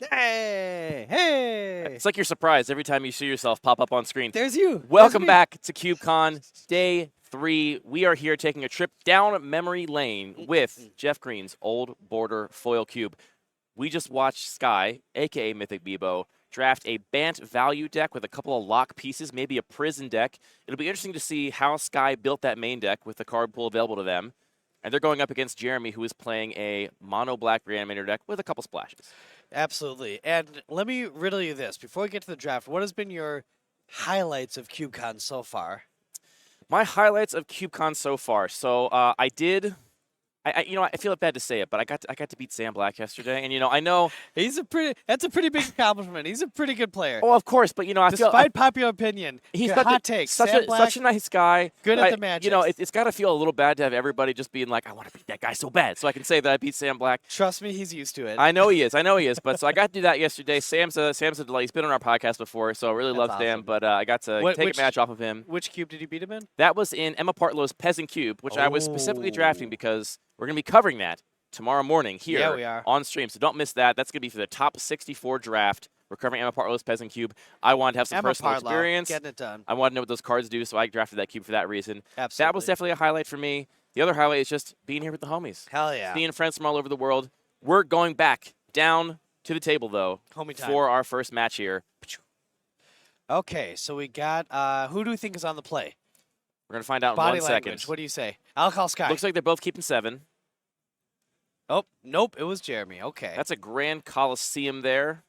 Hey, hey. It's like you're surprised every time you see yourself pop up on screen. There's you. Welcome back to CubeCon Day 3. We are here taking a trip down memory lane with Jeff Green's Old Border Foil Cube. We just watched Sky, a.k.a. Mythic Bebo, draft a Bant value deck with a couple of lock pieces, maybe a prison deck. It'll be interesting to see how Sky built that main deck with the card pool available to them. And they're going up against Jeremy, who is playing a mono-black Reanimator deck with a couple splashes. Absolutely. And let me riddle you this. Before we get to the draft, what has been your highlights of CubeCon so far? My highlights of CubeCon so far. So I feel bad to say it, but I got to beat Sam Black yesterday, and I know that's a pretty big accomplishment. He's a pretty good player. Oh, of course, but despite popular opinion, he's such a nice guy. Good at the matches. It's got to feel a little bad to have everybody just being like, I want to beat that guy so bad, so I can say that I beat Sam Black. Trust me, he's used to it. I know he is. But so I got to do that yesterday. Sam's a delight. He's been on our podcast before, so I really love awesome. Sam. But I got to take a match off of him. Which cube did you beat him in? That was in Emma Partlow's Peasant Cube, which I was specifically drafting because we're going to be covering that tomorrow morning here on stream. So don't miss that. That's going to be for the top 64 draft. We're covering Emma Partlow's Peasant Cube. I wanted to have some personal experience. Getting it done. I wanted to know what those cards do, so I drafted that cube for that reason. Absolutely. That was definitely a highlight for me. The other highlight is just being here with the homies. Hell yeah. Seeing friends from all over the world. We're going back down to the table, though, Homie time. for our first match here. Okay, so we got, who do we think is on the play? We're going to find out in Body 1 language. second. What do you say? I'll call Sky. Looks like they're both keeping 7. Oh, nope, it was Jeremy. Okay. That's a Grand Coliseum there.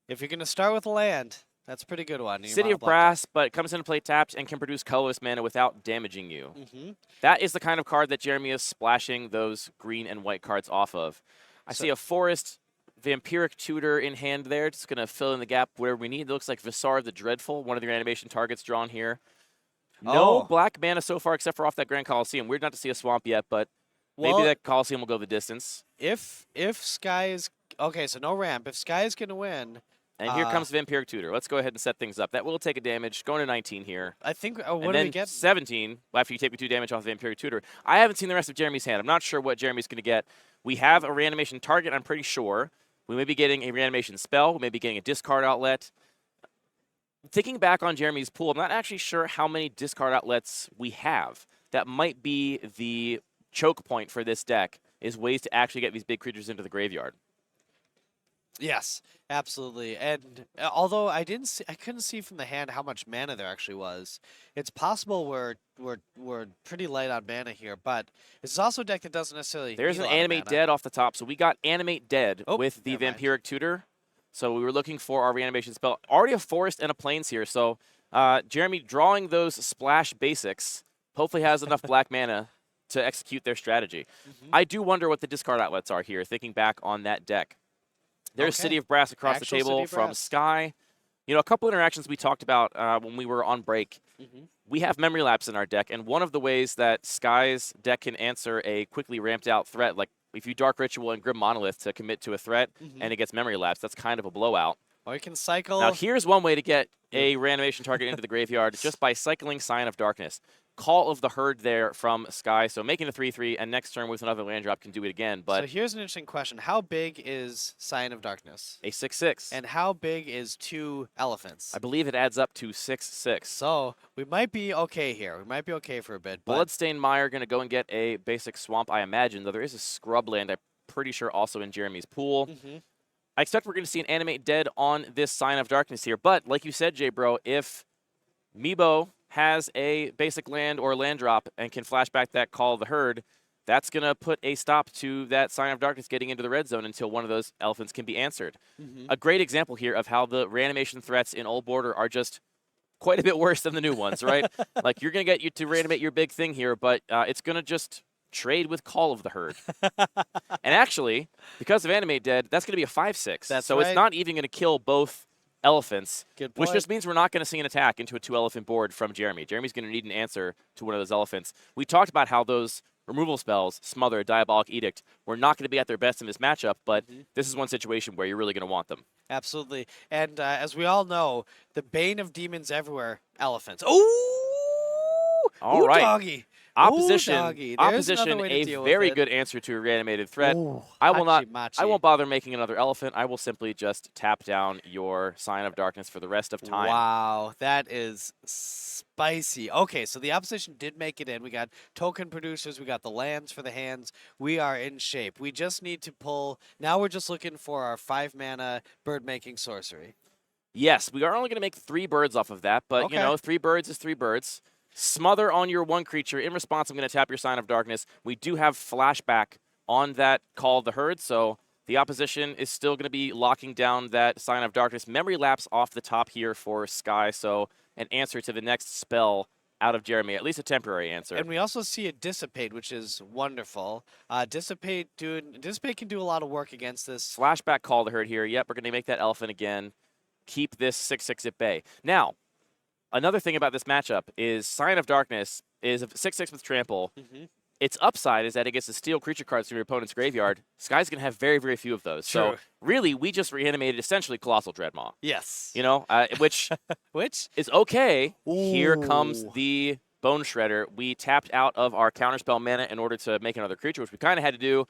If you're going to start with land, that's a pretty good one. City of Brass, but it comes into play tapped and can produce colorless mana without damaging you. Mm-hmm. That is the kind of card that Jeremy is splashing those green and white cards off of. I see a Forest Vampiric Tutor in hand there. Just going to fill in the gap where we need. It looks like Visar the Dreadful, one of your animation targets drawn here. No black mana so far except for off that Grand Coliseum. Weird not to see a swamp yet, but maybe that Coliseum will go the distance. If Sky is... Okay, so no ramp. If Sky is going to win... And here comes Vampiric Tutor. Let's go ahead and set things up. That will take a damage. Going to 19 here. I think... what do we get? 17 after you take me 2 damage off Vampiric Tutor. I haven't seen the rest of Jeremy's hand. I'm not sure what Jeremy's going to get. We have a reanimation target, I'm pretty sure. We may be getting a reanimation spell. We may be getting a discard outlet. Thinking back on Jeremy's pool, I'm not actually sure how many discard outlets we have. That might be the choke point for this deck, is ways to actually get these big creatures into the graveyard. Yes, absolutely. And although I couldn't see from the hand how much mana there actually was. It's possible we're pretty light on mana here, but it's also a deck that doesn't necessarily. There's an Animate Dead off the top, so we got Animate Dead with the Vampiric Tutor. So we were looking for our reanimation spell. Already a Forest and a Plains here, so Jeremy drawing those splash basics hopefully has enough black mana to execute their strategy. I do wonder what the discard outlets are here, thinking back on that deck. There's City of Brass across the table from Sky. A couple interactions we talked about when we were on break. We have Memory Lapse in our deck, and one of the ways that Sky's deck can answer a quickly ramped out threat, like if you Dark Ritual and Grim Monolith to commit to a threat and it gets Memory Lapse, that's kind of a blowout. Or you can cycle. Now here's one way to get a reanimation target into the graveyard, just by cycling Sign of Darkness. Call of the Herd there from Sky, so making a 3/3, and next turn with another land drop can do it again. But so here's an interesting question. How big is Sign of Darkness? A 6/6. And how big is 2 elephants? I believe it adds up to 6/6. So we might be okay here. We might be okay for a bit. Bloodstained Mire going to go and get a basic swamp, I imagine, though there is a scrub land, I'm pretty sure, also in Jeremy's pool. I expect we're going to see an Animate Dead on this Sign of Darkness here. But like you said, J-Bro, if Meebo has a basic land or land drop and can flash back that Call of the Herd, that's going to put a stop to that Sign of Darkness getting into the red zone until one of those elephants can be answered. A great example here of how the reanimation threats in Old Border are just quite a bit worse than the new ones, right? Like, you're going to get you to reanimate your big thing here, but it's going to just trade with Call of the Herd. And actually, because of Animate Dead, that's going to be a 5/6. So it's not even going to kill both elephants, which just means we're not going to see an attack into a 2-elephant board from Jeremy. Jeremy's going to need an answer to one of those elephants. We talked about how those removal spells, Smother, Diabolic Edict, were not going to be at their best in this matchup, but this is one situation where you're really going to want them. Absolutely. And as we all know, the bane of demons everywhere, elephants. Oh! All Ooh, right. doggy. Ooh, Opposition, doggy. There's another way to a deal with very it. good answer to a reanimated threat. Ooh, I hachi-machi. won't bother making another elephant. I will simply just tap down your Sign of Darkness for the rest of time. Wow, that is spicy. Okay, so the opposition did make it in. We got token producers, we got the lands for the hands. We are in shape. We just need to pull. Now we're just looking for our 5-mana bird making sorcery. Yes, we are only going to make 3 birds off of that, but, you Okay. know, 3 birds is 3 birds. Smother on your 1 creature. In response, I'm going to tap your Sign of Darkness. We do have flashback on that Call of the Herd, so the opposition is still going to be locking down that Sign of Darkness. Memory lapse off the top here for Sky, so an answer to the next spell out of Jeremy, at least a temporary answer. And we also see a dissipate, which is wonderful. Dissipate can do a lot of work against this. Flashback Call of the Herd here. Yep, we're going to make that elephant again. Keep this 6/6 at bay. Now, another thing about this matchup is Sign of Darkness is a 6/6 with trample. Its upside is that it gets to steal creature cards from your opponent's graveyard. Sky's going to have very, very few of those. True. So, really, we just reanimated essentially Colossal Dreadmaw. Yes. You know, which is okay. Here comes Ooh. the Bone Shredder. We tapped out of our counterspell mana in order to make another creature, which we kind of had to do,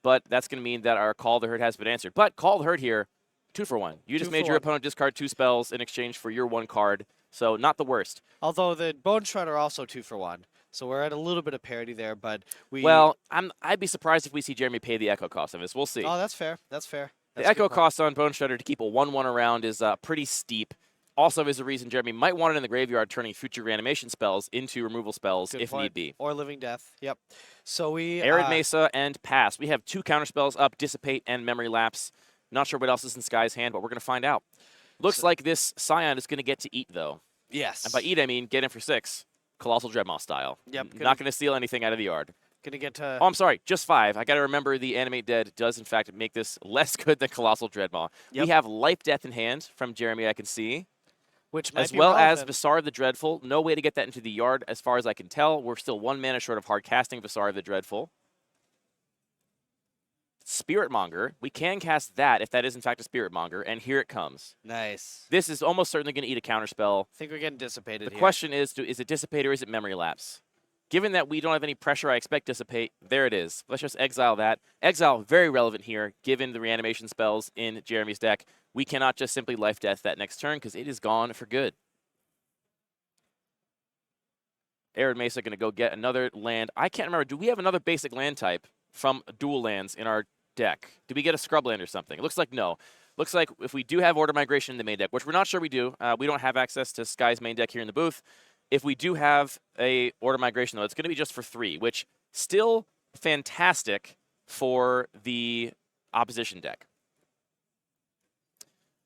but that's going to mean that our Call of the Herd has been answered. But Call of the Herd here, 2 for 1. You just made your opponent discard 2 spells in exchange for your 1 card, so not the worst. Although the Bone Shredder also 2 for 1. So we're at a little bit of parity there, but we. Well, I'd be surprised if we see Jeremy pay the echo cost of this. We'll see. Oh, that's fair. That's fair. The That's a good echo point. cost on Bone Shredder to keep a 1/1 around is pretty steep. Also is a reason Jeremy might want it in the graveyard, turning future reanimation spells into removal spells Good if point. need be. Or Living Death. Yep. So we. Arid Mesa and Pass. We have 2 counterspells up, Dissipate and Memory Lapse. Not sure what else is in Sky's hand, but we're going to find out. Looks like this Scion is going to get to eat, though. Yes. And by eat, I mean get in for 6. Colossal Dreadmaw style. Yep. Not going to steal anything out of the yard. Gonna get to. Oh, I'm sorry, just 5. I got to remember the Animate Dead does, in fact, make this less good than Colossal Dreadmaw. Yep. We have Life Death in hand from Jeremy, I can see. Which might As be well as relevant. Visar the Dreadful. No way to get that into the yard as far as I can tell. We're still 1 mana short of hard casting Visar the Dreadful. Spirit Monger. We can cast that if that is in fact a Spirit Monger, and here it comes. Nice. This is almost certainly going to eat a counterspell. I think we're getting dissipated The here. question is it Dissipate or is it Memory Lapse? Given that we don't have any pressure, I expect Dissipate. There it is. Let's just exile that. Exile, very relevant here, given the reanimation spells in Jeremy's deck. We cannot just simply Life Death that next turn because it is gone for good. Arid Mesa going to go get another land. I can't remember. Do we have another basic land type from dual lands in our deck? Did we get a scrub land or something? It looks like no. Looks like if we do have Order Migration in the main deck, which we're not sure we do, we don't have access to Sky's main deck here in the booth. If we do have a Order Migration, though, it's going to be just for 3, which still fantastic for the opposition deck.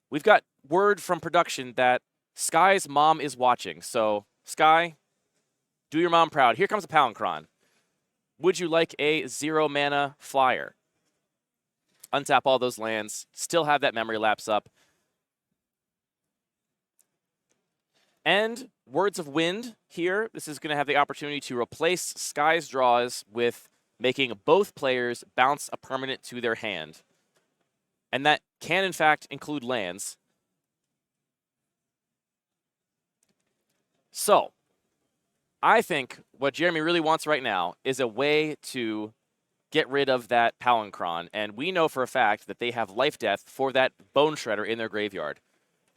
We've got word from production that Sky's mom is watching. So, Sky, do your mom proud. Here comes a Palancron. Would you like a 0-mana flyer? Untap all those lands. Still have that Memory Lapse up. And Words of Wind here. This is going to have the opportunity to replace Sky's draws with making both players bounce a permanent to their hand. And that can, in fact, include lands. So, I think what Jeremy really wants right now is a way to get rid of that Palancron. And we know for a fact that they have Life Death for that Bone Shredder in their graveyard.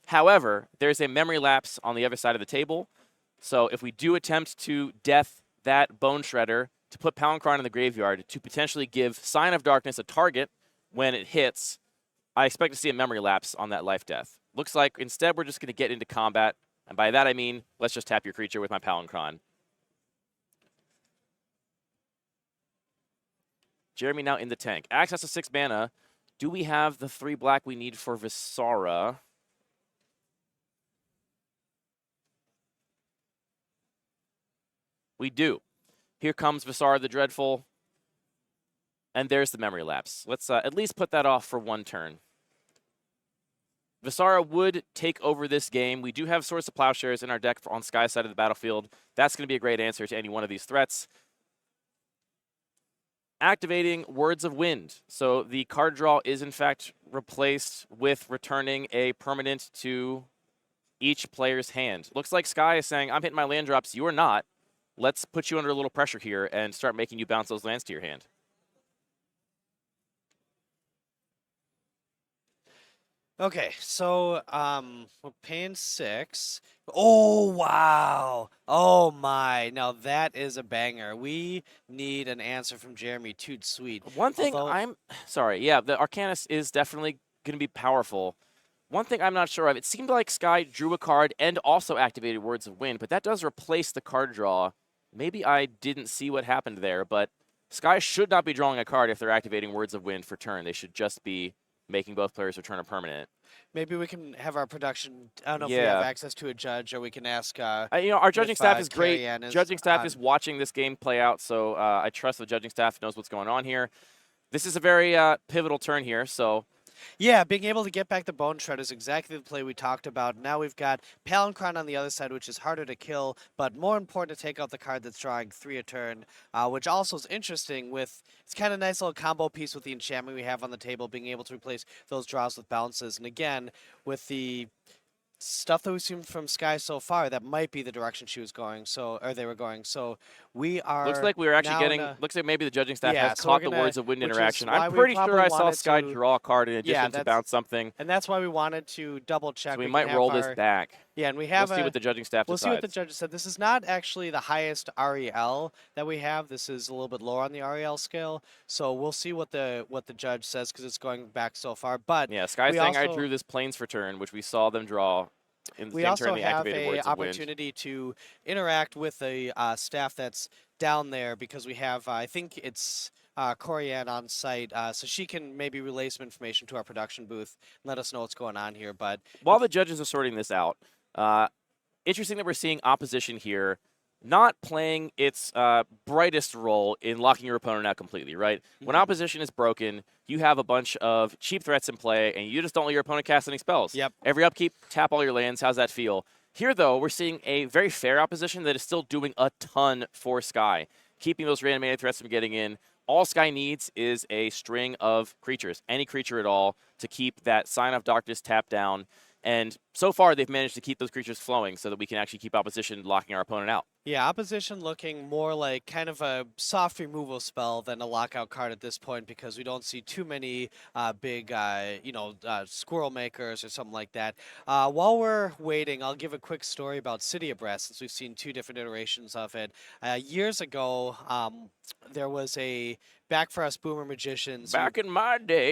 However, there's a Memory Lapse on the other side of the table. So if we do attempt to death that Bone Shredder to put Palancron in the graveyard to potentially give Sign of Darkness a target when it hits, I expect to see a Memory Lapse on that Life Death. Looks like instead we're just going to get into combat. And by that I mean, let's just tap your creature with my Palancron. Jeremy now in the tank. Access to 6 mana. Do we have the 3 black we need for Visara? We do. Here comes Visara the Dreadful. And there's the Memory Lapse. Let's at least put that off for 1 turn. Visara would take over this game. We do have Swords to Plowshares in our deck on Sky's side of the battlefield. That's going to be a great answer to any one of these threats. Activating Words of Wind. So the card draw is in fact replaced with returning a permanent to each player's hand. Looks like Sky is saying, I'm hitting my land drops, you are not. let's put you under a little pressure here and start making you bounce those lands to your hand. Okay, so we're paying 6. Oh wow! Oh my! Now that is a banger. We need an answer from Jeremy. Toot sweet. One thing Although, I'm sorry, yeah, the Arcanus is definitely going to be powerful. One thing I'm not sure of, it seemed like Sky drew a card and also activated Words of Wind, but that does replace the card draw. Maybe I didn't see what happened there, but Sky should not be drawing a card if they're activating Words of Wind for turn. They should just be making both players return a permanent. maybe we can have our production. I don't know if we have Yeah. access to a judge, or we can ask. You know, our judging if, staff is great. Carrie Ann is Judging staff on. is watching this game play out, so I trust the judging staff knows what's going on here. This is a very pivotal turn here, so Yeah, being able to get back the Bone Shred is exactly the play we talked about. Now we've got Palinchron on the other side, which is harder to kill, but more important to take out the card that's drawing 3 a turn, which also is interesting with, it's kind of a nice little combo piece with the enchantment we have on the table, being able to replace those draws with bounces. And again, with the stuff that we've seen from Sky so far, that might be the direction she was going, or they were going. So we are looks like we were actually now getting. in a, Looks like maybe the judging staff Yeah, has so we're caught the gonna- Words of Wind which is interaction. why I'm we pretty sure probably I saw wanted Sky to- draw a card in addition to that's- bounce something. and that's why we wanted to double check. So we can might have roll this our- back. Yeah, and we have We'll see what the judging staff We'll see what the decides. judges said. This is not actually the highest REL that we have. This is a little bit lower on the REL scale. So we'll see what the judge says because it's going back so far. But Yeah, Sky's we saying I also- drew this Plains for turn, which we saw them draw in the we same also turn they have activated a Words of Wind. opportunity to interact with the staff that's down there because we have, I think it's Corianne on site, so she can maybe relay some information to our production booth and let us know what's going on here. But While the judges are sorting this out, interesting that we're seeing opposition here not playing its brightest role in locking your opponent out completely, right? When Mhm. opposition is broken, you have a bunch of cheap threats in play, and you just don't let your opponent cast any spells. Yep. Every upkeep, tap all your lands. How's that feel? Here, though, we're seeing a very fair opposition that is still doing a ton for Sky, keeping those random mana threats from getting in. All Sky needs is a string of creatures, any creature at all, to keep that Sign of Darkness tapped down. And so far, they've managed to keep those creatures flowing so that we can actually keep opposition locking our opponent out. yeah, opposition looking more like kind of a soft removal spell than a lockout card at this point because we don't see too many big, squirrel makers or something like that. While we're waiting, I'll give a quick story about City of Brass since we've seen 2 different iterations of it. Years ago, there was a Back for Us Boomer Magicians. Back in my day,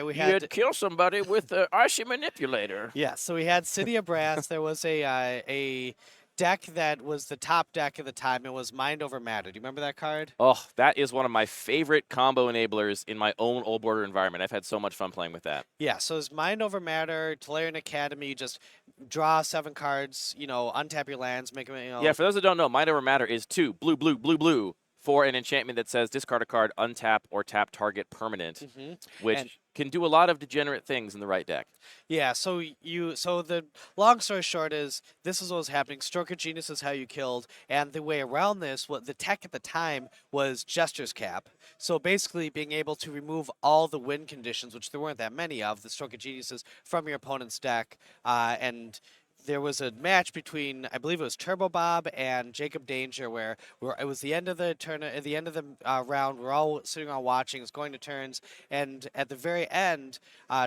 we you had had killed somebody with an icy manipulator. yeah, so we had City of Brass. There was a deck that was the top deck at the time. It was Mind Over Matter. Do you remember that card? Oh, that is one of my favorite combo enablers in my own old border environment. I've had so much fun playing with that. Yeah, so it's Mind Over Matter, Tolarian Academy. You just draw 7 cards, untap your lands, make them, Yeah, for those that don't know, Mind Over Matter is 2 blue, blue, blue, blue for an enchantment that says discard a card, untap or tap target permanent, which And- can do a lot of degenerate things in the right deck. Yeah, so the long story short is this is what was happening. Stroke of Genius is how you killed, and the way around this, what the tech at the time was Jester's Cap. So basically being able to remove all the win conditions, which there weren't that many of, the Stroke of Geniuses from your opponent's deck, and there was a match between, I believe it was Turbo Bob and Jacob Danger, where it was the end of the turn, at the end of the round. We're all sitting around watching. It's going to turns, and at the very end,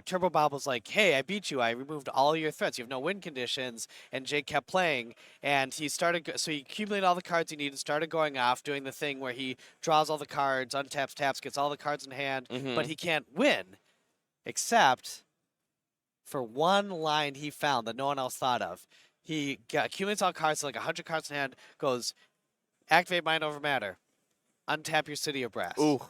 Turbo Bob was like, "Hey, I beat you. I removed all your threats. You have no win conditions." And Jake kept playing, and he started. So he accumulated all the cards he needed, started going off, doing the thing where he draws all the cards, untaps, taps, gets all the cards in hand, but he can't win, except for one line he found that no one else thought of. He accumulates all cards, so like 100 cards in hand, goes, activate Mind Over Matter, untap your City of Brass. Ooh.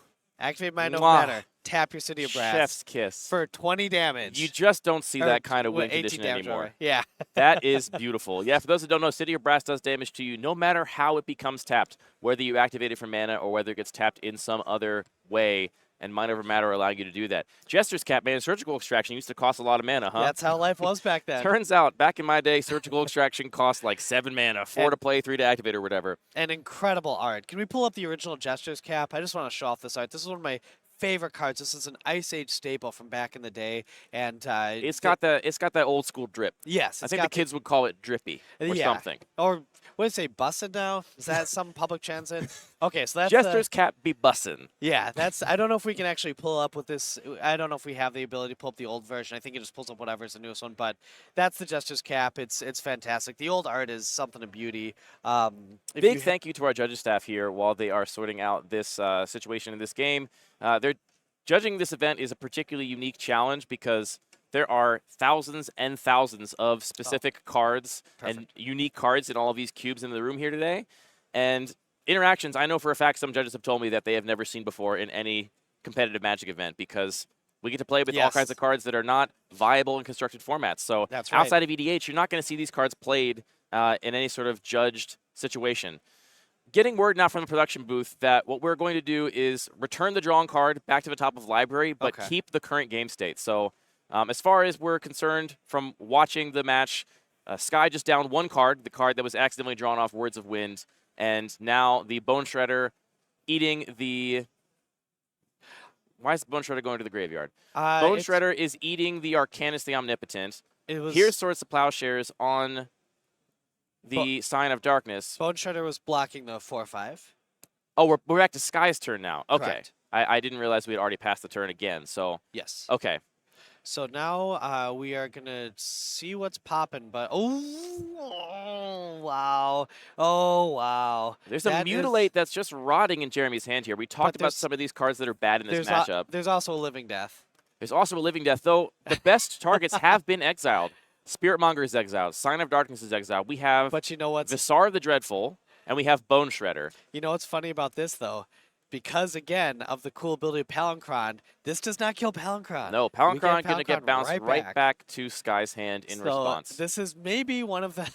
Activate Mind Over Mwah. Matter, tap your City of Brass. Chef's kiss. For 20 damage. You just don't see Or that kind of win 18 condition damage anymore. over. Yeah. That is beautiful. Yeah, for those that don't know, City of Brass does damage to you no matter how it becomes tapped, whether you activate it for mana or whether it gets tapped in some other way, and Mind Over Matter allowing you to do that. Jester's Cap, man, Surgical Extraction used to cost a lot of mana, huh? That's how life was back then. Turns out, back in my day, Surgical Extraction cost like 7 mana, 4 to play, 3 to activate or whatever. And incredible art. Can we pull up the original Jester's Cap? I just want to show off this art. This is one of my favorite cards. This is an Ice Age staple from back in the day, and It's got that old school drip. yes, I it's think the got kids would call it drippy or yeah, something. or what do you say, busted now? Is that some public transit? Okay, so that's the Jester's cap be bussin'. yeah, that's I don't know if we can actually pull up with this. I don't know if we have the ability to pull up the old version. I think it just pulls up whatever's the newest one, but that's the Jester's cap. It's fantastic. The old art is something of beauty. If Big you thank you to our judges staff here while they are sorting out this situation in this game. They're judging this event is a particularly unique challenge because there are thousands and thousands of specific cards and unique cards in all of these cubes in the room here today. And interactions, I know for a fact some judges have told me that they have never seen before in any competitive Magic event because we get to play with all kinds of cards that are not viable in constructed formats. So That's right. outside of EDH, you're not going to see these cards played in any sort of judged situation. Getting word now from the production booth that what we're going to do is return the drawn card back to the top of library, but keep the current game state. So as far as we're concerned from watching the match, Sky just downed one card, the card that was accidentally drawn off Words of Wind, and now the Bone Shredder eating the... Why is Bone Shredder going to the graveyard? Bone Shredder is eating the Arcanist the Omnipotent. Here's Swords to Plowshares on the Sign of Darkness. Bone Shredder was blocking the 4/5. Oh, we're back to Sky's turn now. Okay. Correct. I didn't realize we had already passed the turn again, so... Yes. Okay. So now we are going to see what's popping, but... Oh, wow. Oh, wow. There's a Mutilate that's just rotting in Jeremy's hand here. We talked about some of these cards that are bad in this matchup. There's also a Living Death. There's also a Living Death, though the best targets have been exiled. Spiritmonger is exiled. Sign of Darkness is exiled. We have but you know what? Visara the Dreadful, and we have Bone Shredder. You know what's funny about this, though? Because, again, of the cool ability of Palinchron, this does not kill Palinchron. No, Palinchron going to get bounced right back to Sky's hand in response. This is maybe one of the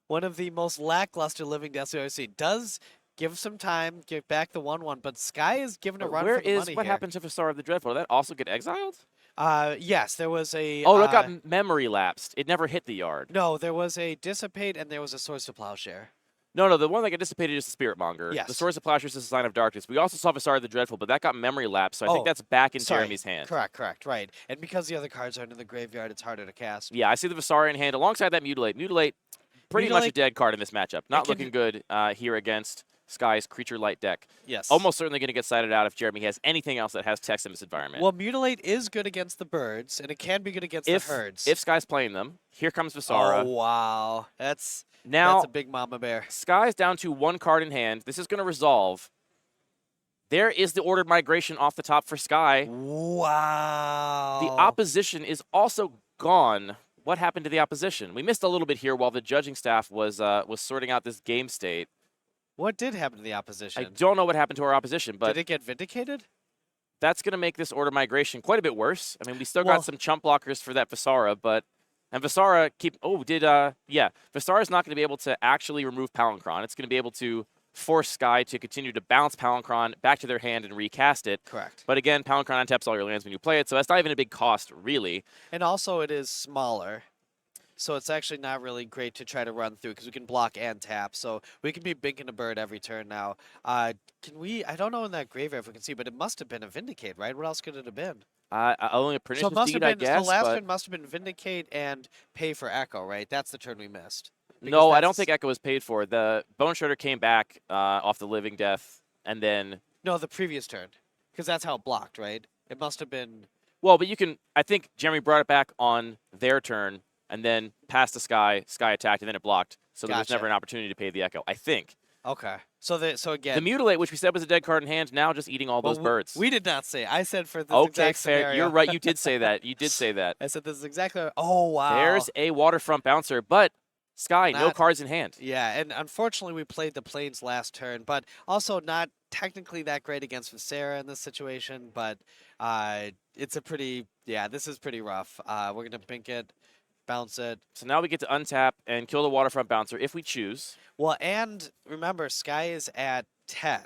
one of the most lackluster Living Deaths we've ever seen. Does give some time, give back the 1/1, but Sky is given a run for the money what here. happened to Visara of the Dreadful? Did that also get exiled? Yes, there was a... Oh, it got memory lapsed. It never hit the yard. No, there was a Dissipate and there was a Swords to Plowshare. No, the one that got dissipated is the Spiritmonger. Yes. The Swords of Plowshares is the Sign of Darkness. We also saw Visara the Dreadful, but that got memory lapsed, so I think that's back in Jeremy's hand. Correct, right. And because the other cards aren't in the graveyard, it's harder to cast. Yeah, I see the Visara in hand alongside that Mutilate. Mutilate, pretty much a dead card in this matchup. Not looking good here against Sky's Creature Light deck. Yes. Almost certainly going to get sided out if Jeremy has anything else that has text in this environment. Well, Mutilate is good against the birds, and it can be good against the herds. If Sky's playing them, here comes Visara. Oh, wow. That's a big mama bear. Sky's down to one card in hand. This is going to resolve. There is the Ordered Migration off the top for Sky. Wow. The opposition is also gone. What happened to the opposition? We missed a little bit here while the judging staff was sorting out this game state. What did happen to the opposition? I don't know what happened to our opposition, but... Did it get vindicated? That's going to make this Order Migration quite a bit worse. I mean, we still got some chump blockers for that Visara, but... And Visara Visara's not going to be able to actually remove Palinchron. It's going to be able to force Sky to continue to bounce Palinchron back to their hand and recast it. Correct. But again, Palinchron untaps all your lands when you play it, so that's not even a big cost, really. And also, it is smaller. So it's actually not really great to try to run through because we can block and tap. So we can be binking a bird every turn now. Can we? I don't know in that graveyard if we can see, but it must have been a Vindicate, right? What else could it have been? Only a Pernicious Deed, I guess. The last turn must have been Vindicate and pay for Echo, right? That's the turn we missed. No, I don't think Echo was paid for. The Bone Shredder came back off the Living Death, and then... No, the previous turn. Because that's how it blocked, right? It must have been... Well, but you can... I think Jeremy brought it back on their turn, and then passed the Sky. Sky attacked, and then it blocked. So there was never an opportunity to pay the Echo, I think. Okay. So again... The Mutilate, which we said was a dead card in hand, now just eating all those birds. We did not say. I said for this exact scenario. Fair. You're right. You did say that. You did say that. I said this is exactly... Oh, wow. There's a Waterfront Bouncer, but Sky, no cards in hand. Yeah, and unfortunately we played the Plains last turn, but also not technically that great against Visera in this situation, but it's a pretty... Yeah, this is pretty rough. We're going to bink it. Bounce it. So now we get to untap and kill the Waterfront Bouncer if we choose. Well, and remember, Sky is at 10,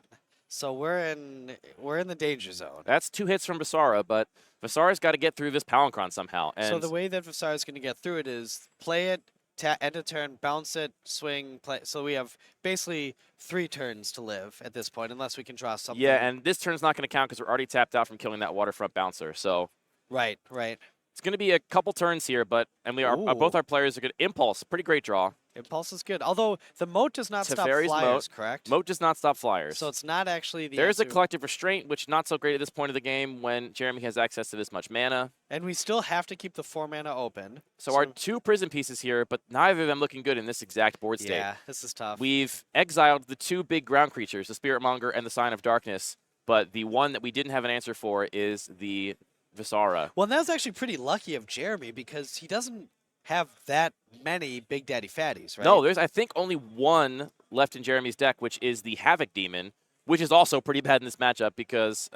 so we're in the danger zone. That's 2 hits from Visara, but Visara's got to get through this Palinchron somehow. And so the way that Visara is going to get through it is play it, end a turn, bounce it, swing, play. So we have basically 3 turns to live at this point, unless we can draw something. Yeah, and this turn's not going to count because we're already tapped out from killing that waterfront bouncer. So Right, right. it's going to be a couple turns here, but and we are both Ooh. our players are good. Impulse, pretty great draw. Impulse is good. Although the moat does not stop Teferi's flyers, correct? Moat does not stop flyers. So it's not actually the There's a answer. collective restraint, which not so great at this point of the game when Jeremy has access to this much mana. And we still have to keep the 4 mana open. So our 2 prison pieces here, but neither of them looking good in this exact board state. Yeah, this is tough. We've exiled the 2 big ground creatures, the Spiritmonger and the Sign of Darkness, but the one that we didn't have an answer for is the Visara. Well, and that was actually pretty lucky of Jeremy because he doesn't have that many Big Daddy Fatties, right? No, there's I think only one left in Jeremy's deck, which is the Havoc Demon, which is also pretty bad in this matchup because,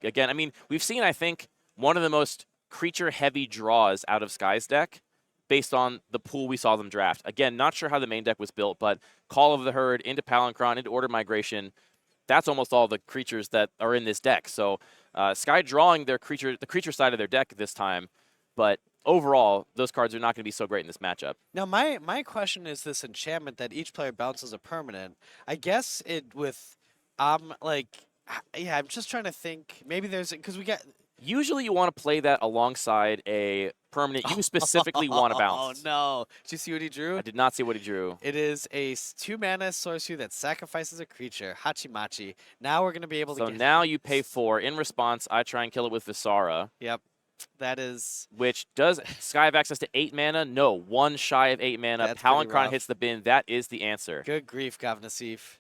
again, I mean, we've seen, I think, one of the most creature-heavy draws out of Sky's deck based on the pool we saw them draft. Again, not sure how the main deck was built, but Call of the Herd into Palinchron, into Order Migration, that's almost all the creatures that are in this deck. So Sky drawing the creature side of their deck this time, but overall, those cards are not going to be so great in this matchup. Now, my question is this enchantment that each player bounces a permanent. I guess it with, yeah, I'm just trying to think. Maybe there's, because we got... Usually you want to play that alongside a permanent you specifically want to bounce. Oh, no. Did you see what he drew? I did not see what he drew. It is a 2-mana sorcery that sacrifices a creature, Hachimachi. Now we're going to be able to So now you pay 4. In response, I try and kill it with Visara. Yep. That is... Which does Sky have access to 8 mana? No, 1 shy of 8 mana. That's pretty Palinchron rough. hits the bin. That is the answer. Good grief, Gavnasif.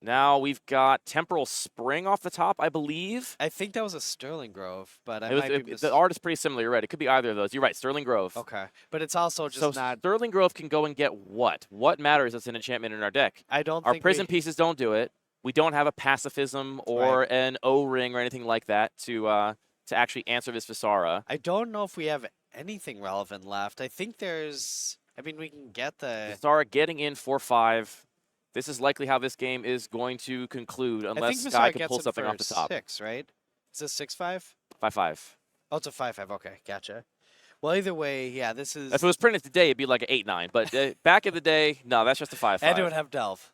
Now we've got Temporal Spring off the top, I believe. I think that was a Sterling Grove, but I It was, might be the art is pretty similar. You're right. It could be either of those. You're right. Sterling Grove. Okay, but it's also just So not... Sterling Grove can go and get what? What matters as an enchantment in our deck? I don't Our think prison pieces don't do it. We don't have a pacifism or an O-ring or anything like that to actually answer this Visara. I don't know if we have anything relevant left. I think there's... I mean, we can get the... Visara getting in for 5. This is likely how this game is going to conclude I unless think Sky Visara can gets pull in something for off the top. 6, right? Is this 6/5? 5-5. Oh, it's a 5/5. Okay, gotcha. Well, either way, yeah, this is... If it was printed today, it'd be like an 8-9. But back in the day, no, that's just a 5-5. And it would have Delve.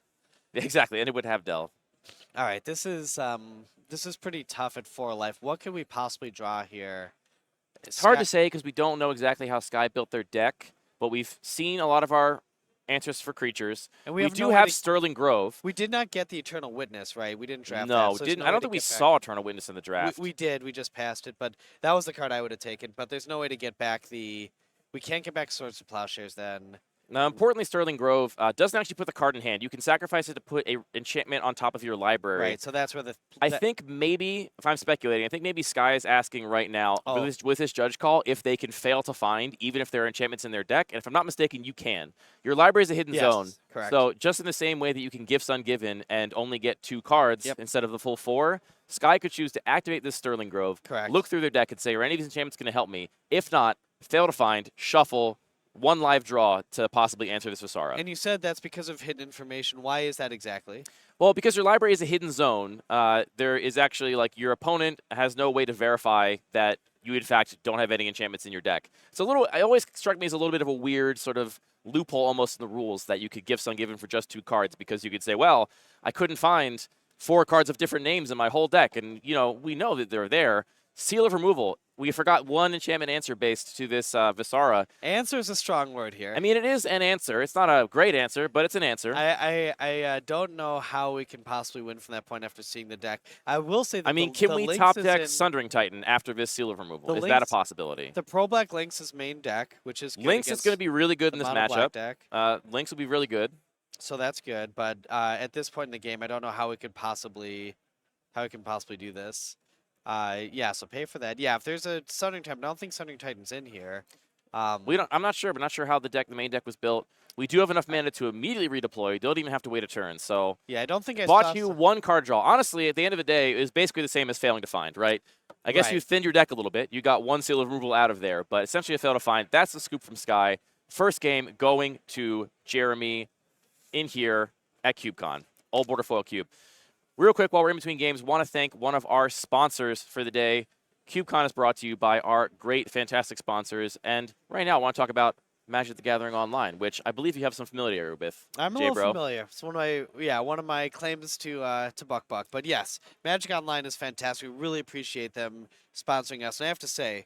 Exactly, and it would have Delve. All right, this is pretty tough at 4 life. What can we possibly draw here? It's hard to say because we don't know exactly how Sky built their deck, but we've seen a lot of our answers for creatures. And we have do no way have to... Sterling Grove. We did not get the Eternal Witness, right? We didn't draft that. No, So didn't. no I way don't to think we get back... saw Eternal Witness in the draft. We did. We just passed it, but that was the card I would have taken. But there's no way to get back the... We can't get back Swords to Plowshares then. Now, importantly, Sterling Grove doesn't actually put the card in hand. You can sacrifice it to put a enchantment on top of your library. Right, so that's where the... I think maybe, if I'm speculating, I think maybe Sky is asking right now, with his judge call, if they can fail to find, even if there are enchantments in their deck. And if I'm not mistaken, you can. Your library is a hidden zone. Correct. So just in the same way that you can Gifts Ungiven and only get 2 cards instead of the full 4, Sky could choose to activate this Sterling Grove, Correct. look through their deck and say, are any of these enchantments going to help me? If not, fail to find, shuffle, 1 live draw to possibly answer this Visara. And you said that's because of hidden information. Why is that exactly? Well, because your library is a hidden zone, there is actually, like, your opponent has no way to verify that you, in fact, don't have any enchantments in your deck. So it always struck me as a little bit of a weird sort of loophole almost in the rules that you could Gifts Ungiven for just 2 cards because you could say, well, I couldn't find 4 cards of different names in my whole deck, and, you know, we know that they're there. Seal of Removal. We forgot 1 enchantment answer based to this Visara. Answer is a strong word here. I mean, it is an answer. It's not a great answer, but it's an answer. I don't know how we can possibly win from that point after seeing the deck. I will say that I mean, can we top deck Sundering Titan after this Seal of Removal? Is that a possibility? The Pro Black Lynx is main deck, which is good. Lynx is going to be really good in this matchup. Deck. Lynx will be really good. So that's good, but at this point in the game, I don't know how we could possibly do this. Yeah, so pay for that. Yeah, if there's a Sundering Titan, I don't think Sundering Titan's in here. I'm not sure, but not sure how the main deck was built. We do have enough mana to immediately redeploy. You don't even have to wait a turn. So yeah, I don't think I bought you 1 card draw. Honestly, at the end of the day, it was basically the same as failing to find, right? I guess you thinned your deck a little bit. You got 1 Seal of Removal out of there, but essentially a fail to find. That's the scoop from Sky. First game going to Jeremy in here at CubeCon, Old Border Foil Cube. Real quick, while we're in between games, want to thank one of our sponsors for the day. CubeCon is brought to you by our great, fantastic sponsors. And right now, I want to talk about Magic the Gathering Online, which I believe you have some familiarity with, I'm a J little Bro. familiar. It's one of my claims to Buck Buck. But yes, Magic Online is fantastic. We really appreciate them sponsoring us. And I have to say,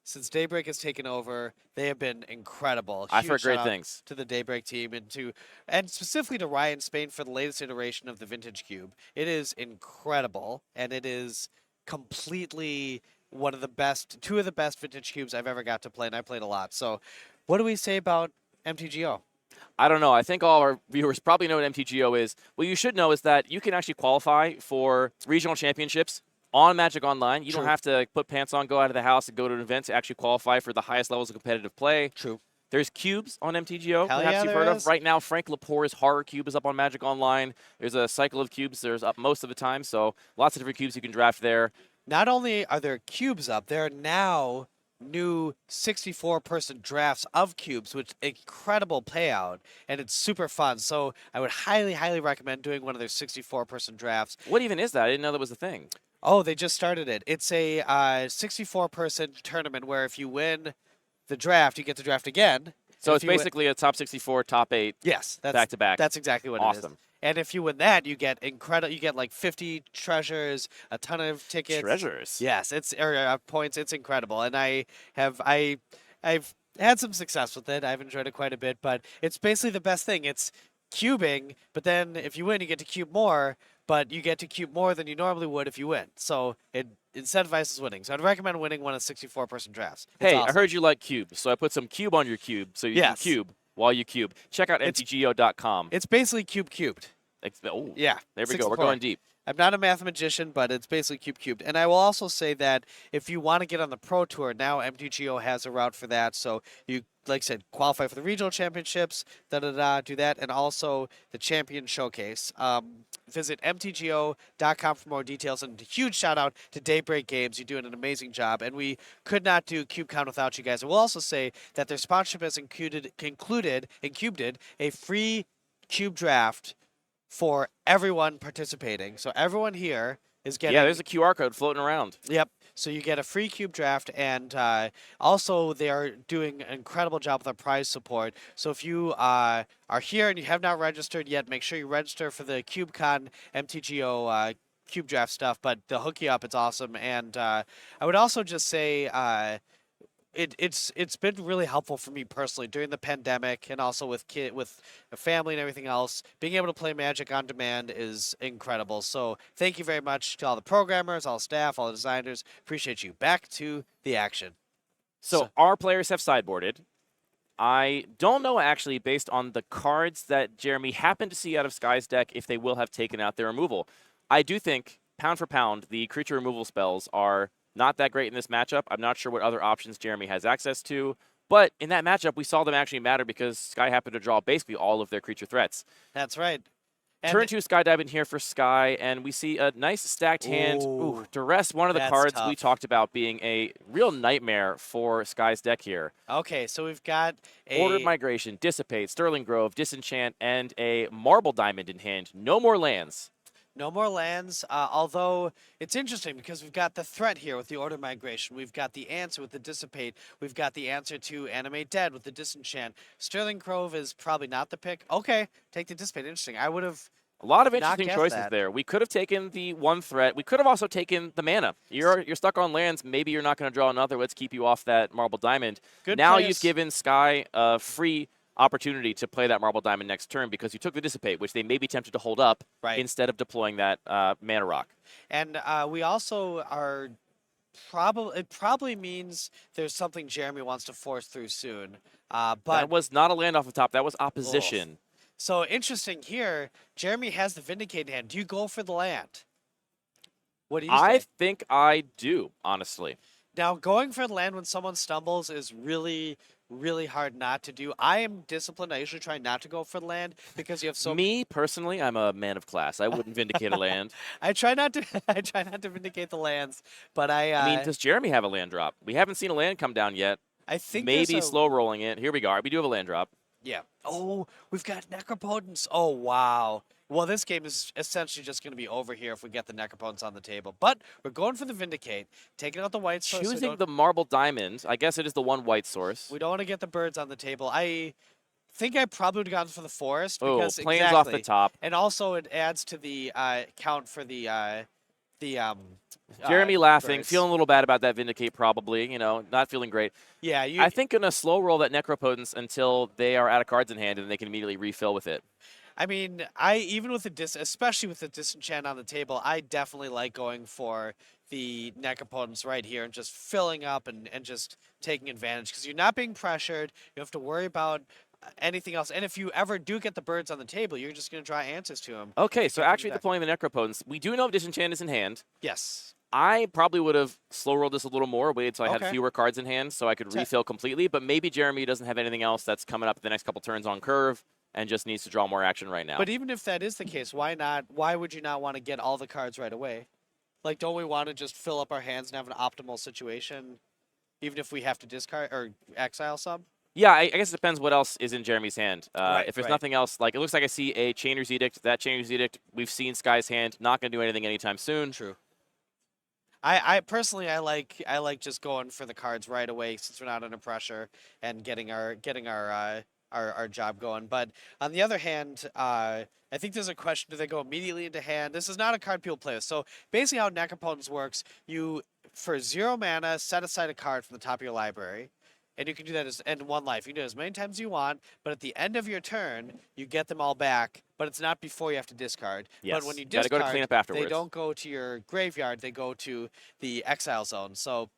since Daybreak has taken over, they have been incredible. I've Huge heard shout great out things. to the Daybreak team and specifically to Ryan Spain for the latest iteration of the Vintage Cube. It is incredible, and it is completely one of the best, two of the best Vintage Cubes I've ever got to play, and I played a lot. So, what do we say about MTGO? I don't know. I think all our viewers probably know what MTGO is. What you should know is that you can actually qualify for regional championships on Magic Online. You don't True. have to put pants on, go out of the house, and go to an event to actually qualify for the highest levels of competitive play. True. There's cubes on MTGO, Hell perhaps yeah, you've there heard of. is. Right now, Frank Lepore's Horror Cube is up on Magic Online. There's a cycle of cubes. There's up most of the time, so lots of different cubes you can draft there. Not only are there cubes up, there are now new 64-person drafts of cubes, which incredible payout, and it's super fun. So I would highly, highly recommend doing one of their 64-person drafts. What even is that? I didn't know that was a thing. Oh, they just started it. It's a 64-person tournament where if you win the draft, you get to draft again. So If it's you win- basically a top 64, top 8, yes, that's back to back. That's exactly what it Awesome. is. And if you win that, you get incredible. You get like 50 treasures, a ton of tickets. Treasures. Yes, it's points. It's incredible, and I've had some success with it. I've enjoyed it quite a bit, but it's basically the best thing. It's cubing, but then if you win, you get to cube more, but you get to cube more than you normally would if you win. So it incentivizes winning. So I'd recommend winning one of 64-person drafts. It's Hey, awesome. I heard you like cubes, so I put some cube on your cube so you Yes. can cube while you cube. Check out It's- mtgo.com. It's basically cubed. Oh, Yeah. there we go. 64. We're going deep. I'm not a mathematician, but it's basically cubed. And I will also say that if you want to get on the Pro Tour, now MTGO has a route for that. So you, like I said, qualify for the regional championships, do that, and also the Champion Showcase. Visit mtgo.com for more details. And a huge shout out to Daybreak Games. You're doing an amazing job. And we could not do CubeCon without you guys. I will also say that their sponsorship has included a free cube draft for everyone participating. So everyone here is getting... Yeah, there's a QR code floating around. Yep. So you get a free cube draft, and also they are doing an incredible job with our prize support. So if you are here and you have not registered yet, make sure you register for the CubeCon MTGO cube draft stuff. But they'll hook you up. It's awesome. And I would also just say... It's been really helpful for me personally during the pandemic, and also with a family and everything else. Being able to play Magic on demand is incredible. So thank you very much to all the programmers, all the staff, all the designers. Appreciate you. Back to the action. So our players have sideboarded. I don't know, actually, based on the cards that Jeremy happened to see out of Sky's deck, if they will have taken out their removal. I do think, pound for pound, the creature removal spells are not that great in this matchup. I'm not sure what other options Jeremy has access to. But in that matchup, we saw them actually matter because Sky happened to draw basically all of their creature threats. That's right. And Turn 2 Skydive in here for Sky, and we see a nice stacked hand. Ooh, Duress, one of the that's cards tough. we talked about being a real nightmare for Sky's deck here. Okay, so we've got a... Ordered Migration, Dissipate, Sterling Grove, Disenchant, and a Marble Diamond in hand. No more lands. No more lands, although it's interesting because we've got the threat here with the Order Migration. We've got the answer with the Dissipate. We've got the answer to Animate Dead with the Disenchant. Sterling Grove is probably not the pick. Okay, take the Dissipate. Interesting. I would have... A lot of not interesting guessed choices that. there. We could have taken the one threat. We could have also taken the mana. You're stuck on lands. Maybe you're not going to draw another. Let's keep you off that Marble Diamond. Good now plays. you've given Sky a free opportunity to play that Marble Diamond next turn because you took the Dissipate, which they may be tempted to hold up instead of deploying that Mana Rock. And we also are it probably means there's something Jeremy wants to force through soon. But that was not a land off the top. That was opposition. So interesting here, Jeremy has the Vindicate in hand. Do you go for the land? What do you I say? think I do, honestly. Now, going for the land when someone stumbles is really, really hard not to do. I am disciplined. I usually try not to go for the land because you have so... Me, personally, I'm a man of class. I wouldn't vindicate a land. I try not to vindicate the lands, but I mean, does Jeremy have a land drop? We haven't seen a land come down yet. I think Maybe there's slow rolling it. Here we go. We do have a land drop. Yeah. Oh, we've got Necropotence. Oh, wow. Well, this game is essentially just going to be over here if we get the Necropotence on the table. But we're going for the Vindicate, taking out the white source. So Choosing the Marble Diamond. I guess it is the one white source. we don't want to get the birds on the table. I think I probably would have gone for the forest Oh, because planes off the top. and also it adds to the count for the Jeremy laughing, birds. feeling a little bad about that Vindicate probably, you know, not feeling great. Yeah, I think gonna slow roll that Necropotence until they are out of cards in hand and they can immediately refill with it. I mean, I even with the especially with the disenchant on the table, I definitely like going for the Necropotence right here and just filling up and just taking advantage because you're not being pressured. You don't have to worry about anything else. And if you ever do get the birds on the table, you're just going to draw answers to them. Okay, so actually deploying the Necropotence, we do know Disenchant is in hand. Yes. I probably would have slow rolled this a little more, waited until I had fewer cards in hand so I could refill completely. But maybe Jeremy doesn't have anything else that's coming up the next couple turns on curve and just needs to draw more action right now. But even if that is the case, why not? Why would you not want to get all the cards right away? Like, don't we want to just fill up our hands and have an optimal situation, even if we have to discard or exile some? Yeah, I guess it depends what else is in Jeremy's hand. Right, if there's nothing else, like it looks like I see a Chainer's Edict. That Chainer's Edict, we've seen Sky's hand, not going to do anything anytime soon. True. I personally I like just going for the cards right away since we're not under pressure and getting our job going. But on the other hand, I think there's a question: do they go immediately into hand? This is not a card people play with. So basically, how Necropotence works: you for 0 mana set aside a card from the top of your library. And you can do that in 1 life. You can do it as many times as you want, but at the end of your turn, you get them all back, but it's not before you have to discard. Yes. But when you Gotta discard, go to clean up afterwards. they don't go to your graveyard, they go to the exile zone. So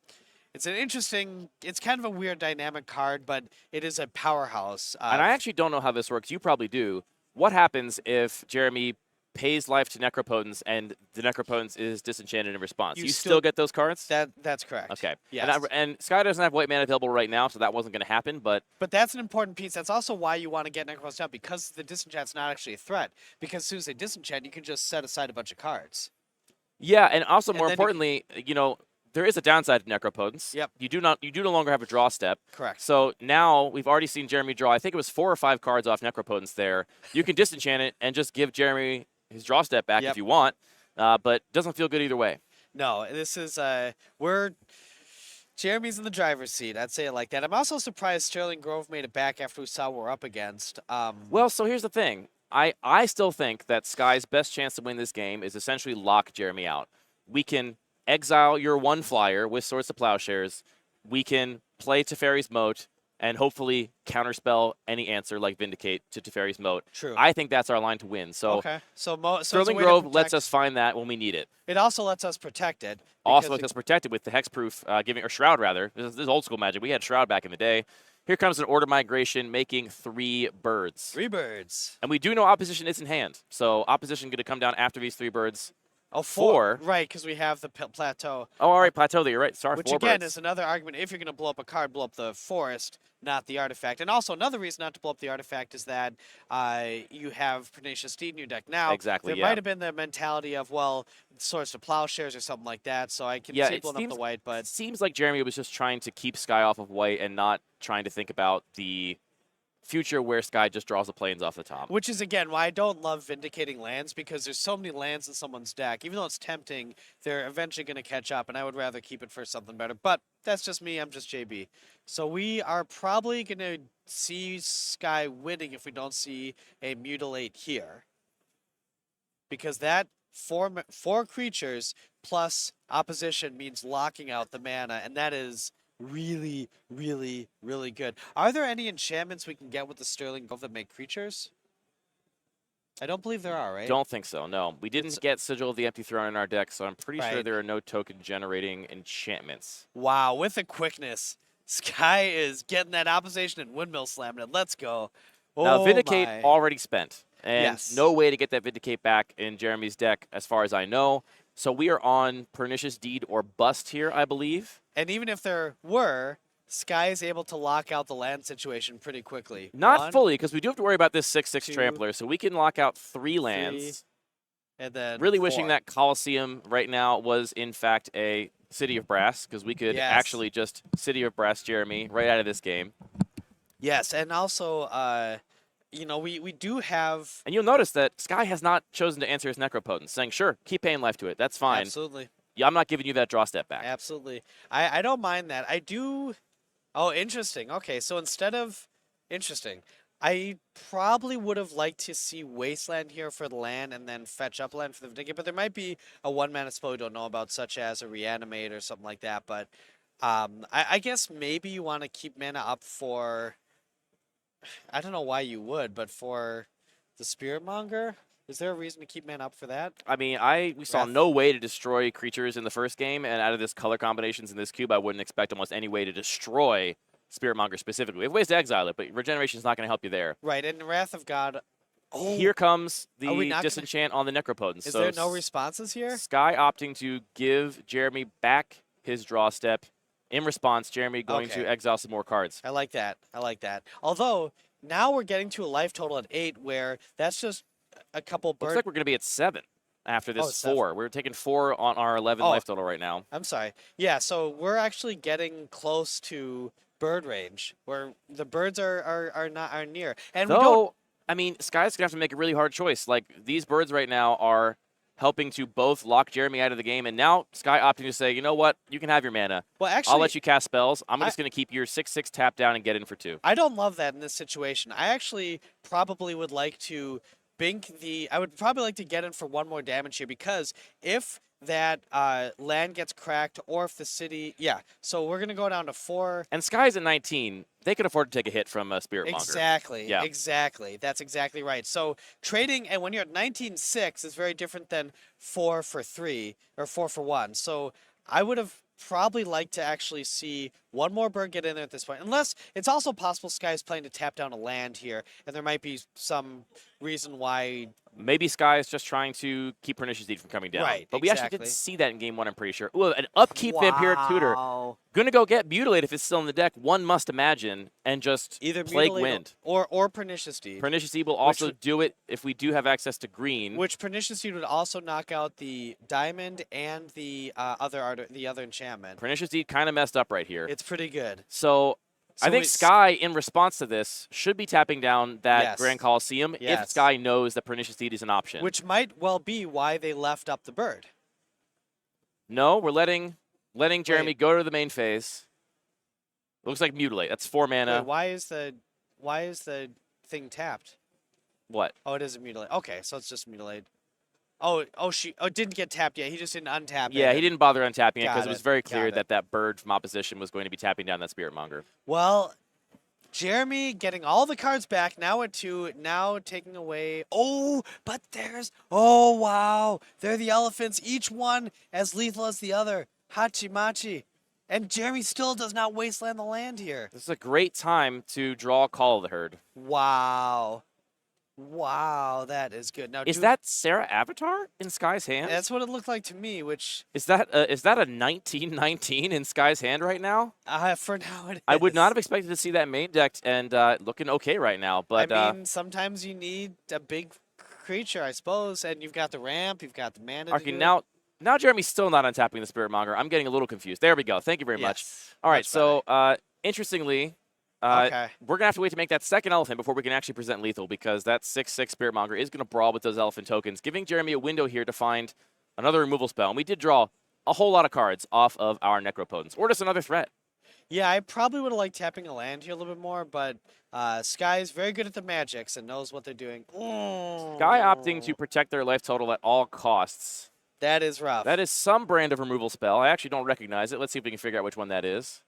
it's it's kind of a weird dynamic card, but it is a powerhouse. And I actually don't know how this works. You probably do. What happens if Jeremy pays life to Necropotence and the Necropotence is disenchanted in response? You still get those cards? That's correct. Okay. Yes. And Sky doesn't have white mana available right now, so that wasn't going to happen. But that's an important piece. That's also why you want to get Necropotence out, because the disenchant's not actually a threat. Because as soon as they disenchant, you can just set aside a bunch of cards. Yeah, and also more importantly, you know, there is a downside to Necropotence. Yep. You do no longer have a draw step. Correct. So now we've already seen Jeremy draw, I think it was 4 or 5 cards off Necropotence there. You can disenchant it and just give Jeremy his draw step back if you want, but doesn't feel good either way. No, this is Jeremy's in the driver's seat. I'd say it like that. I'm also surprised Sterling Grove made it back after we saw what we're up against. Well, so here's the thing. I still think that Sky's best chance to win this game is essentially lock Jeremy out. We can exile your 1 flyer with Swords to Plowshares. We can play Teferi's Moat and hopefully counterspell any answer like Vindicate to Teferi's Moat. True. I think that's our line to win. So, Sterling Grove lets us find that when we need it. It also lets us protect it. Also lets us protect it with the Hexproof, or Shroud rather. This is old school Magic. We had Shroud back in the day. Here comes an Order Migration, making 3 birds. 3 birds. And we do know opposition is in hand. So opposition going to come down after these 3 birds. Oh, 4. Right, because we have the plateau. Oh, all right, plateau there. You're right. Sorry, which 4 again birds. is another argument. If you're going to blow up a card, blow up the forest, not the artifact. And also another reason not to blow up the artifact is that you have Pernicious Steed in your deck now. Exactly. There might have been the mentality of, well, Swords to Plowshares or something like that. So I can see blowing up the white, but it seems like Jeremy was just trying to keep Sky off of white and not trying to think about the future where Sky just draws the planes off the top. Which is, again, why I don't love vindicating lands, because there's so many lands in someone's deck. Even though it's tempting, they're eventually going to catch up, and I would rather keep it for something better. But that's just me. I'm just JB. So we are probably going to see Sky winning if we don't see a Mutilate here. Because that 4 creatures plus opposition means locking out the mana, and that is really, really, really good. Are there any enchantments we can get with the Sterling Grove that make creatures? I don't believe there are, right? Don't think so, no. We didn't get Sigil of the Empty Throne in our deck, so I'm pretty sure Right. there are no token-generating enchantments. Wow, with the quickness, Sky is getting that opposition and windmill slamming it. Let's go. Now, Oh Vindicate my. already spent, and Yes. no way to get that Vindicate back in Jeremy's deck, as far as I know. So we are on Pernicious Deed or Bust here, I believe. And even if there were, Sky is able to lock out the land situation pretty quickly. Not 1, fully, because we do have to worry about this 6/6 2, Trampler, so we can lock out 3 lands. and then Really 4. wishing that Colosseum right now was, in fact, a City of Brass, because we could Yes. actually just City of Brass Jeremy right out of this game. Yes, and also, you know, we do have And you'll notice that Sky has not chosen to answer his Necropotence, saying, sure, keep paying life to it. That's fine. absolutely, Yeah, I'm not giving you that draw step back. absolutely. I don't mind that. I do. Oh, interesting. Okay, so instead of interesting, I probably would have liked to see Wasteland here for the land and then fetch up land for the Vindicate, but there might be a one-mana spell we don't know about, such as a Reanimate or something like that. But I guess maybe you want to keep mana up for. I don't know why you would, but for the Spirit Monger, is there a reason to keep mana up for that? I mean, we saw Wrath. no way to destroy creatures in the first game, and out of this color combinations in this cube, I wouldn't expect almost any way to destroy Spiritmonger specifically. We have ways to exile it, but regeneration is not going to help you there. Right, and Wrath of God. Oh, Here comes are we the not gonna- disenchant on the Necropotence. Is So there no responses here? Sky opting to give Jeremy back his draw step. In response, Jeremy going Okay. to exile some more cards. I like that. I like that. Although now we're getting to a life total at 8, where that's just a couple Looks bird. like we're going to be at 7 after this Oh, 7. 4. We're taking 4 on our 11 Oh. life total right now. I'm sorry. Yeah, so we're actually getting close to bird range, where the birds are near, and we don't. Though, I mean, Sky's gonna have to make a really hard choice. Like, these birds right now are helping to both lock Jeremy out of the game, and now Sky opting to say, you know what, you can have your mana. Well, actually, I'll let you cast spells. I'm just gonna keep your 6/6 tap down and get in for 2. I don't love that in this situation. I actually probably would like to bink the. I would probably like to get in for one more damage here, because if that land gets cracked, or if the city, yeah. So we're gonna go down to 4. And Sky's at 19. They could afford to take a hit from a Spirit Monger. Exactly. Yeah. Exactly. That's exactly right. So trading, and when you're at 19-6, is very different than 4 for 3 or 4 for 1. So I would have probably liked to actually see one more bird get in there at this point. Unless it's also possible Sky's playing to tap down a land here, and there might be some reason why. Maybe Sky is just trying to keep Pernicious Deed from coming down. Right, But we actually exactly. didn't see that in game 1, I'm pretty sure. Ooh, an upkeep Vampiric Tutor. Wow. Gonna go get Mutilate if it's still in the deck, one must imagine, and just Either Plague Mutilate Wind. or Pernicious Deed. Pernicious Deed will also would- do it if we do have access to green. Which Pernicious Deed would also knock out the diamond and the other enchantment. Pernicious Deed kind of messed up right here. It's pretty good. So I think it's- Sky, in response to this, should be tapping down that Yes. Grand Coliseum if Yes. Sky knows that Pernicious Deed is an option. Which might well be why they left up the bird. No, we're letting Jeremy Wait. go to the main phase. Looks like Mutilate. That's 4 mana. Wait, why is the thing tapped? What? Oh, it is a mutilate. Okay, so it's just mutilate. It didn't get tapped yet. He just didn't untap it. Yeah, he didn't bother untapping it Got because it was very clear got it. that that bird from opposition was going to be tapping down that Spirit Monger. Well, Jeremy getting all the cards back, now at 2, now taking away. Oh, but oh, wow. They're the elephants, each one as lethal as the other. Hachimachi. And Jeremy still does not wasteland the land here. This is a great time to draw Call of the Herd. Wow. Wow, that is good. Now, Is that Sarah Avatar in Sky's hand? That's what it looked like to me, which Is that a 1919 in Sky's hand right now? for now it is. I would not have expected to see that main decked and looking okay right now. But I mean, sometimes you need a big creature, I suppose, and you've got the ramp, you've got the mana. to okay, do it. now Jeremy's still not untapping the Spirit Monger. I'm getting a little confused. There we go. Thank you very much. Yes, All right, much so interestingly, Okay. we're gonna have to wait to make that second elephant before we can actually present lethal, because that 6/6 Spirit Monger is gonna brawl with those elephant tokens, giving Jeremy a window here to find another removal spell. And we did draw a whole lot of cards off of our Necropotence, or just another threat. Yeah, I probably would have liked tapping a land here a little bit more, but Sky is very good at the magics and knows what they're doing. Sky opting to protect their life total at all costs. That is rough. That is some brand of removal spell. I actually don't recognize it. Let's see if we can figure out which one that is.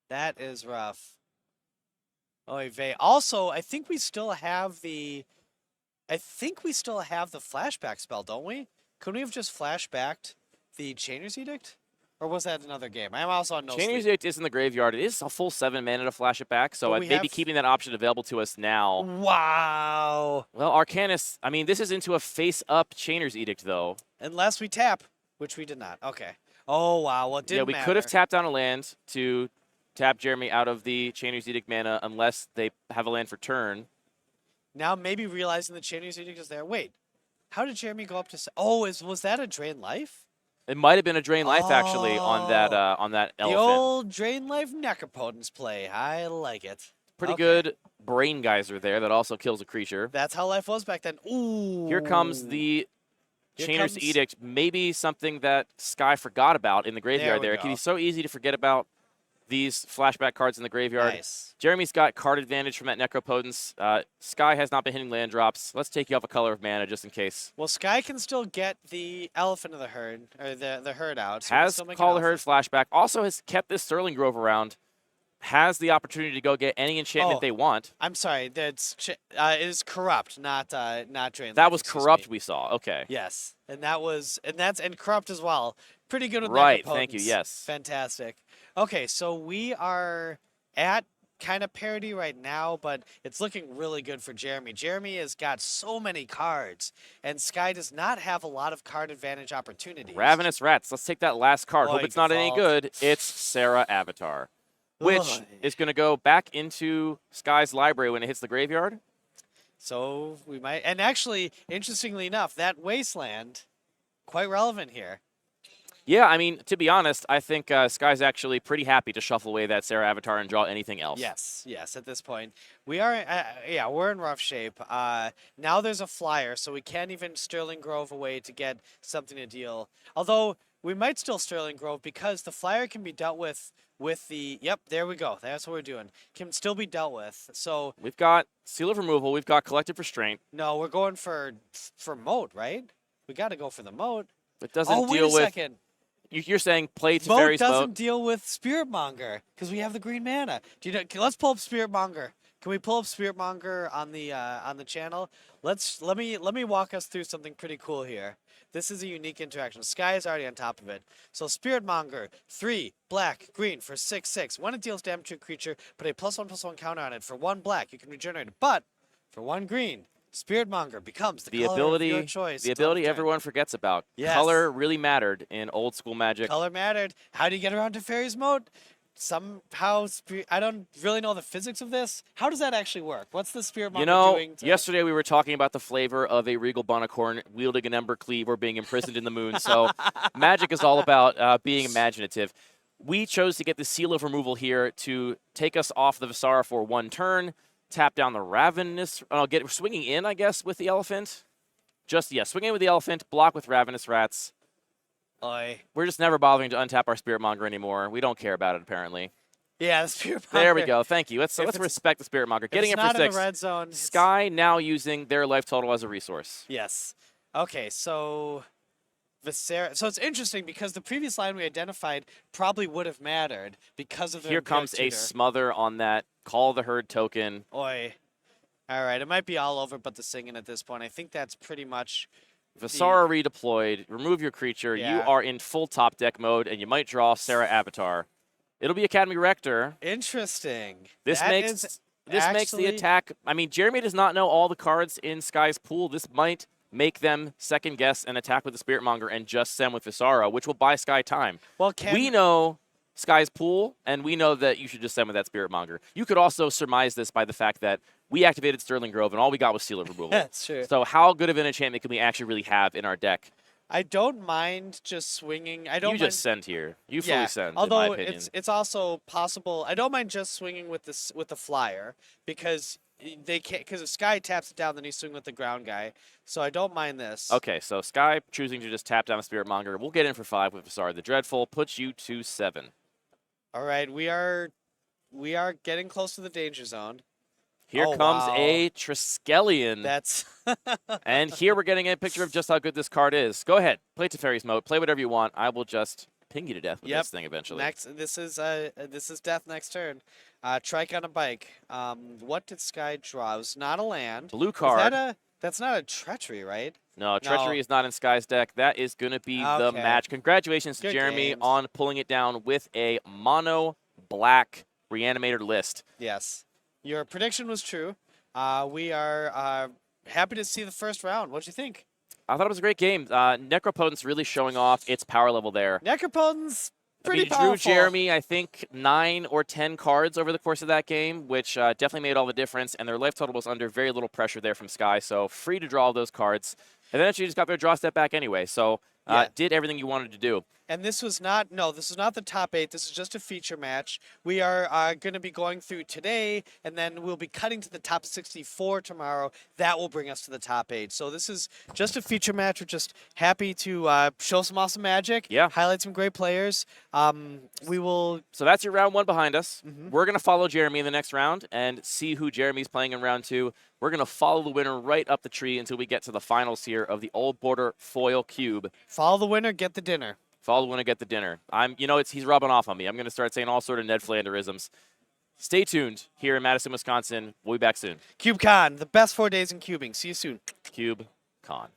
That is rough. Oy vey. Also, I think we still have the flashback spell, don't we? Couldn't we have just flashbacked the Chainer's Edict? Or was that another game? I'm also on no Chainer's sleep. Edict is in the graveyard. It is a full 7 mana to flash it back, so But I we may be have- keeping that option available to us now. Wow. Well, Arcanus, I mean, this is into a face-up Chainer's Edict, though. Unless we tap, which we did not. Okay. Oh, wow. Well, it didn't Yeah, we matter. could have tapped down a land to tap Jeremy out of the Chainer's Edict mana unless they have a land for turn. Now maybe realizing the Chainer's Edict is there. Wait. How did Jeremy go up to... Oh, was that a drain life? It might have been a drain life actually on that The elephant. old drain life necropotence play. I like it. Pretty Okay. good brain geyser there that also kills a creature. That's how life was back then. Ooh. Here comes the Here Chainer's comes- Edict, maybe something that Sky forgot about in the graveyard we there. It go. can be so easy to forget about these flashback cards in the graveyard. Nice. Jeremy's got card advantage from that Necropotence. Sky has not been hitting land drops. Let's take you off a color of mana just in case. Well, Sky can still get the elephant of the herd, or the herd out. So we can Has still make Call an the Herd elephant. flashback. Also has kept this Sterling Grove around. Has the opportunity to go get any enchantment Oh. they want. I'm sorry. That's it is corrupt, not drain. That life, was excuse corrupt me. we saw. Okay. Yes, and that's corrupt as well. Pretty good with Right, necropotence. thank you, yes. Fantastic. Okay, so we are at kind of parity right now, but it's looking really good for Jeremy. Jeremy has got so many cards, and Sky does not have a lot of card advantage opportunities. Ravenous Rats. Let's take that last card. Hope Boy, it's not any Gavalt. good. It's Sarah Avatar, which Ugh. is going to go back into Sky's library when it hits the graveyard. So we might, and actually, interestingly enough, that Wasteland, quite relevant here. Yeah, I mean, to be honest, I think Sky's actually pretty happy to shuffle away that Sarah Avatar and draw anything else. Yes, yes. At this point, we are. Yeah, we're in rough shape. Now there's a flyer, so we can't even Sterling Grove away to get something to deal. Although we might still Sterling Grove because the flyer can be dealt with the. Yep, there we go. That's what we're doing. Can still be dealt with. So We've got Seal of Removal. We've got Collective Restraint. no, we're going for moat, right? We got to go for the moat. It doesn't Oh, wait deal a with. second. You're saying play Moat Teferi's doesn't Moat. deal with Spiritmonger because we have the green mana. Do you know? Let's pull up Spiritmonger. Can we pull up Spiritmonger on the channel? Let me walk us through something pretty cool here. This is a unique interaction. Sky is already on top of it. So Spiritmonger, 3 black, green for 6/6. When it deals damage to a creature, put a +1/+1 counter on it. For 1 black, you can regenerate it. But for 1 green, Spiritmonger becomes the color ability, of your choice. the until ability turn. everyone forgets about. Yes. Color really mattered in old school Magic. Color mattered. How do you get around to Fairy's Moat? Somehow, I don't really know the physics of this. How does that actually work? What's the Spiritmonger You know, doing? yesterday we were talking about the flavor of a Regal Bonicorn wielding an Ember Cleave or being imprisoned in the moon. So Magic is all about being imaginative. We chose to get the Seal of Removal here to take us off the Visara for 1 turn, tap down the Ravenous, get swinging in, I guess, with the Elephant. Swinging in with the Elephant, block with Ravenous Rats. Oy. We're just never bothering to untap our Spiritmonger anymore. We don't care about it, apparently. Yeah, the Spiritmonger. There we go. Thank you. Let's it's- respect the Spiritmonger. If Getting it's it for not in 6. the red zone. it's- Sky now using their life total as a resource. Yes. Okay, so Visera. So it's interesting because the previous line we identified probably would have mattered because of the Here comes a tutor. smother on that Call the Herd token. Oy. All right, it might be all over but the singing at this point. I think that's pretty much. Visara redeployed. Remove your creature. You Yeah. are in full top deck mode, and you might draw Sarah Avatar. It'll be Academy Rector. Interesting. This That makes is makes the actually- attack. I mean, Jeremy does not know all the cards in Sky's pool. This might make them second guess an attack with the Spiritmonger and just send with Visara, which will buy Sky time. Well, can We know Sky's pool, and we know that you should just send with that Spiritmonger. You could also surmise this by the fact that we activated Sterling Grove, and all we got was Seal of Removal. That's true. So how good of an enchantment can we actually really have in our deck? I don't mind just swinging. I don't You mind. just send here. You Yeah, fully send, in my although opinion. it's also possible. I don't mind just swinging with the flyer because they can't, because if Sky taps it down, then you swing with the ground guy. So I don't mind this. Okay, so Sky choosing to just tap down the Spiritmonger. We'll get in for 5 with Visara. The Dreadful puts you to 7. All right, we are getting close to the danger zone. Here Oh, comes wow. a Triskelion. That's And here we're getting a picture of just how good this card is. Go ahead, play Teferi's Moat. Play whatever you want. I will just ping you to death with Yep. this thing eventually. next. This is death next turn. Trike on a bike. What did Sky draw? It was not a land. Blue Is card. that's not a treachery, right? No, Treachery is not in Sky's deck. That is going to be the Okay. match. Congratulations to Good Jeremy games. on pulling it down with a mono black Reanimator list. Yes. Your prediction was true. We are happy to see the first round. What'd you think? I thought it was a great game. Necropotence really showing off its power level there. Necropotence, pretty I mean, powerful. drew Jeremy, I think, 9 or 10 cards over the course of that game, which definitely made all the difference. And their life total was under very little pressure there from Sky, so free to draw all those cards. And then she just got their draw step back anyway. So Yeah. did everything you wanted to do. And this was not, no, this is not the top 8. This is just a feature match. We are going to be going through today, and then we'll be cutting to the top 64 tomorrow. That will bring us to the top 8. So this is just a feature match. We're just happy to show some awesome magic, Yeah. highlight some great players. We will. So that's your round 1 behind us. Mhm. We're going to follow Jeremy in the next round and see who Jeremy's playing in round 2. We're going to follow the winner right up the tree until we get to the finals here of the Old Border Foil Cube. Follow the winner, get the dinner. Follow the winner, get the dinner. He's rubbing off on me. I'm going to start saying all sort of Ned Flanderisms. Stay tuned here in Madison, Wisconsin. We'll be back soon. CubeCon, the best 4 days in cubing. See you soon. CubeCon.